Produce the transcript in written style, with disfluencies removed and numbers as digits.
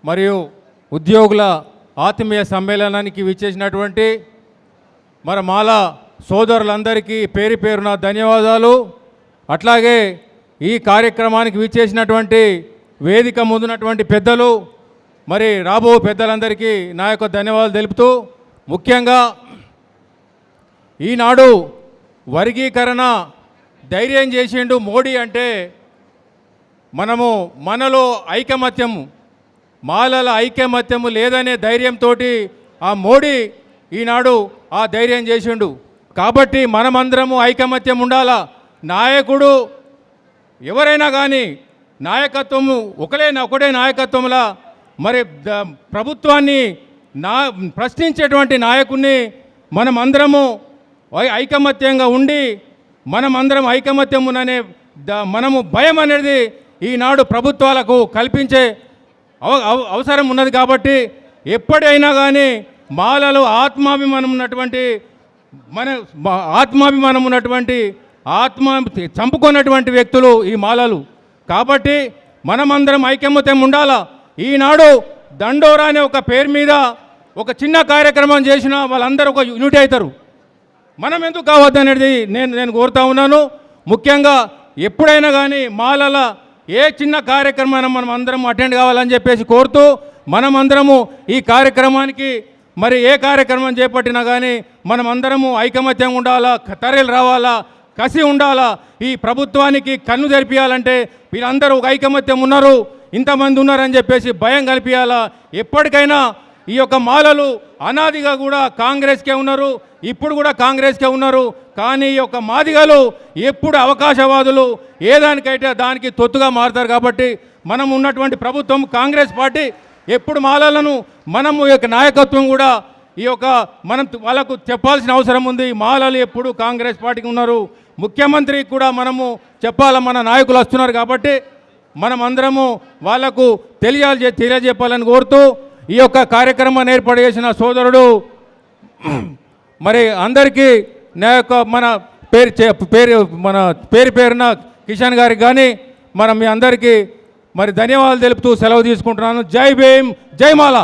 మరియు ఉద్యోగుల ఆత్మీయ సమ్మేళనానికి విచ్చేసినటువంటి మన మాల సోదరులందరికీ పేరు పేరున ధన్యవాదాలు. అట్లాగే ఈ కార్యక్రమానికి విచ్చేసినటువంటి వేదిక ముందున్నటువంటి పెద్దలు, మరి రాబో పెద్దలందరికీ నా యొక్క ధన్యవాదాలు తెలుపుతూ, ముఖ్యంగా ఈనాడు వర్గీకరణ ధైర్యం చేసిండు మోడీ అంటే మనలో ఐకమత్యము, మాలల ఐకమత్యము లేదనే ధైర్యంతో ఆ మోడీ ఈనాడు ఆ ధైర్యం చేసిండు. కాబట్టి మనమందరము ఐకమత్యం ఉండాలా. నాయకుడు ఎవరైనా కానీ నాయకత్వము ఒకటే నాయకత్వంలా మరి ప్రభుత్వాన్ని ప్రశ్నించేటువంటి నాయకుడిని మనమందరము ఐకమత్యంగా ఉండి మనమందరం ఐకమత్యం ఉన్ననే మనము భయం అనేది ఈనాడు ప్రభుత్వాలకు కల్పించే అవసరం ఉన్నది. కాబట్టి ఎప్పుడైనా కానీ మాలలో ఆత్మాభిమానం ఉన్నటువంటి చంపుకున్నటువంటి వ్యక్తులు ఈ మాలలు. కాబట్టి మనమందరం ఐకమత్యం ఉండాలా. ఈనాడు దండోరా అనే ఒక పేరు మీద ఒక చిన్న కార్యక్రమం చేసినా వాళ్ళందరూ ఒక యూనిట్ అవుతారు. మనం ఎందుకు కావద్దు అనేది నేను కోరుతా ఉన్నాను. ముఖ్యంగా ఎప్పుడైనా కానీ మాలల ఏ చిన్న కార్యక్రమాన్ని మనం అందరం అటెండ్ కావాలని చెప్పేసి కోరుతూ, మనమందరము ఈ కార్యక్రమానికి మరి ఏ కార్యక్రమం చేపట్టినా కానీ మనమందరము ఐకమత్యం ఉండాలా, తరలి రావాలా, కసి ఉండాలా. ఈ ప్రభుత్వానికి కన్ను తెరిపియాలంటే వీళ్ళందరూ ఒక ఐకమత్యం ఉన్నారు, ఇంతమంది ఉన్నారని చెప్పేసి భయం కల్పించాలా. ఎప్పటికైనా ఈ యొక్క మాలలు అనాదిగా కూడా కాంగ్రెస్కే ఉన్నారు, ఇప్పుడు కూడా కాంగ్రెస్కే ఉన్నారు. కానీ ఈ యొక్క మాదిగలు ఎప్పుడు అవకాశవాదులు ఏదానికైతే దానికి తొత్తుగా మారుతారు. కాబట్టి మనం ఉన్నటువంటి ప్రభుత్వం కాంగ్రెస్ పార్టీ ఎప్పుడు మాలలను మనము యొక్క నాయకత్వం కూడా ఈ యొక్క మనం వాళ్ళకు చెప్పాల్సిన అవసరం ఉంది. మాలలు ఎప్పుడు కాంగ్రెస్ పార్టీకి ఉన్నారు, ముఖ్యమంత్రికి కూడా మనము చెప్పాలి. మన నాయకులు వస్తున్నారు కాబట్టి మనం అందరము వాళ్లకు తెలియజెప్పాలని కోరుతూ, ఈ యొక్క కార్యక్రమాన్ని ఏర్పాటు చేసిన సోదరుడు మరి అందరికీ నా యొక్క మన పేరున కిషన్ గారికి కానీ మీ అందరికీ మరి ధన్యవాదాలు తెలుపుతూ సెలవు తీసుకుంటున్నాను. జై భీమ్, జై మాల.